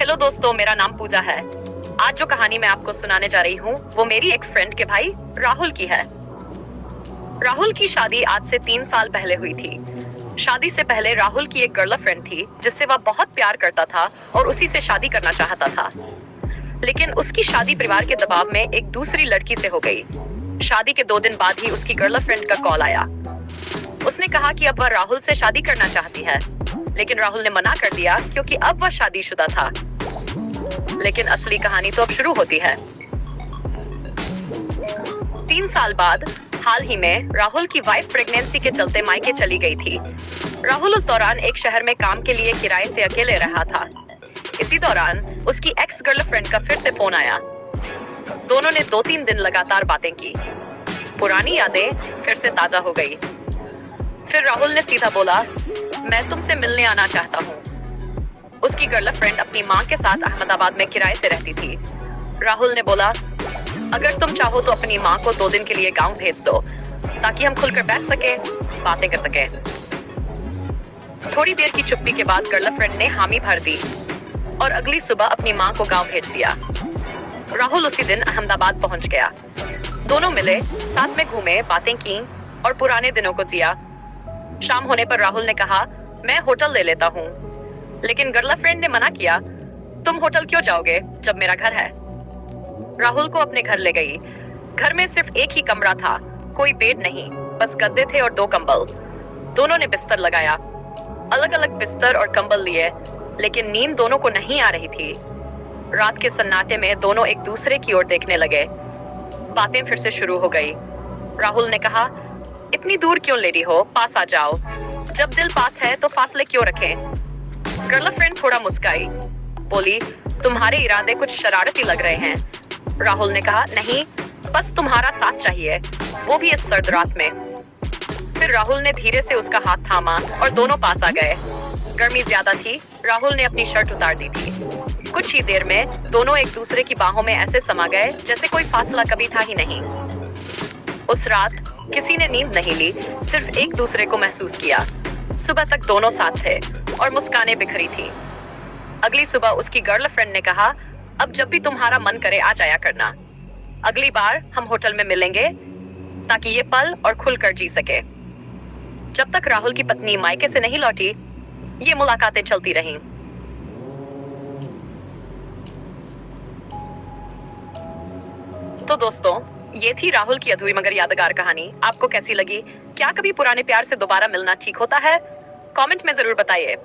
Hello दोस्तों, मेरा नाम पूजा है। आज जो कहानी मैं आपको सुनाने जा रही हूँ वो मेरी एक फ्रेंड के भाई राहुल की है। राहुल की शादी आज से 3 साल पहले हुई थी। शादी से पहले राहुल की एक गर्लफ्रेंड थी जिससे वह बहुत प्यार करता था और उसी से शादी करना चाहता था। लेकिन उसकी शादी परिवार के दबाव में एक दूसरी लड़की से हो गई। शादी के 2 दिन बाद ही उसकी गर्लफ्रेंड का कॉल आया। उसने कहा कि अब वह राहुल से शादी करना चाहती है, लेकिन राहुल ने मना कर दिया क्योंकि अब वह शादीशुदा था। लेकिन असली कहानी तो अब शुरू होती है। 3 साल बाद हाल ही में राहुल की वाइफ प्रेगनेंसी के चलते मायके चली गई थी। राहुल उस दौरान एक शहर में काम के लिए किराए से अकेले रहा था। इसी दौरान उसकी एक्स गर्लफ्रेंड का फिर से फोन आया। दोनों ने 2-3 दिन लगातार बातें की। पुरानी यादें फिर से ताजा हो गई। फिर राहुल ने सीधा बोला, मैं तुमसे मिलने आना चाहता हूँ। उसकी गर्लफ्रेंड अपनी माँ के साथ अहमदाबाद में किराए से रहती थी। राहुल ने बोला, अगर तुम चाहो तो अपनी माँ को 2 दिन के लिए गांव भेज दो ताकि हम खुलकर बैठ सके, बातें कर सके। थोड़ी देर की चुप्पी के बाद गर्लफ्रेंड ने हामी भर दी और अगली सुबह अपनी माँ को गांव भेज दिया। राहुल उसी दिन अहमदाबाद पहुंच गया। दोनों मिले, साथ में घूमे, बातें की और पुराने दिनों को जिया। शाम होने पर राहुल ने कहा, मैं होटल ले लेता हूँ। लेकिन गर्लफ्रेंड ने मना किया, तुम होटल क्यों जाओगे जब मेरा घर है। राहुल को अपने घर ले गई। घर में सिर्फ एक ही कमरा था, कोई बेड नहीं, बस गद्दे थे और 2 कंबल। दोनों ने बिस्तर लगाया, अलग अलग बिस्तर और कंबल लिए, लेकिन नींद दोनों को नहीं आ रही थी। रात के सन्नाटे में दोनों एक दूसरे की ओर देखने लगे। बातें फिर से शुरू हो गई। राहुल ने कहा, इतनी दूर क्यों ले रही हो, पास आ जाओ। जब दिल पास है तो फासले क्यों रखें। गर्लफ्रेंड थोड़ा मुस्काई, बोली, तुम्हारे इरादे कुछ शरारती लग रहे हैं। राहुल ने कहा, नहीं, बस तुम्हारा साथ चाहिए, वो भी इस सर्द रात में। फिर राहुल ने धीरे से उसका हाथ थामा और दोनों पास आ गए। गर्मी ज्यादा थी, राहुल ने अपनी शर्ट उतार दी थी। कुछ ही देर में दोनों एक दूसरे की बाहों में ऐसे समा गए जैसे कोई फासला कभी था ही नहीं। उस रात किसी ने नींद नहीं ली, सिर्फ एक दूसरे को महसूस किया। सुबह तक दोनों साथ थे और मुस्कानें बिखरी थी। अगली सुबह उसकी गर्लफ्रेंड ने कहा, अब जब भी तुम्हारा मन करे आ जाया करना। अगली बार हम होटल में मिलेंगे ताकि ये पल और खुलकर जी सके। जब तक राहुल की पत्नी मायके से नहीं लौटी, ये मुलाकातें चलती रहीं। तो दोस्तों, ये थी राहुल की अधूरी मगर यादगार कहानी। आपको कैसी लगी? क्या कभी पुराने प्यार से दोबारा मिलना ठीक होता है? कमेंट में जरूर बताइए।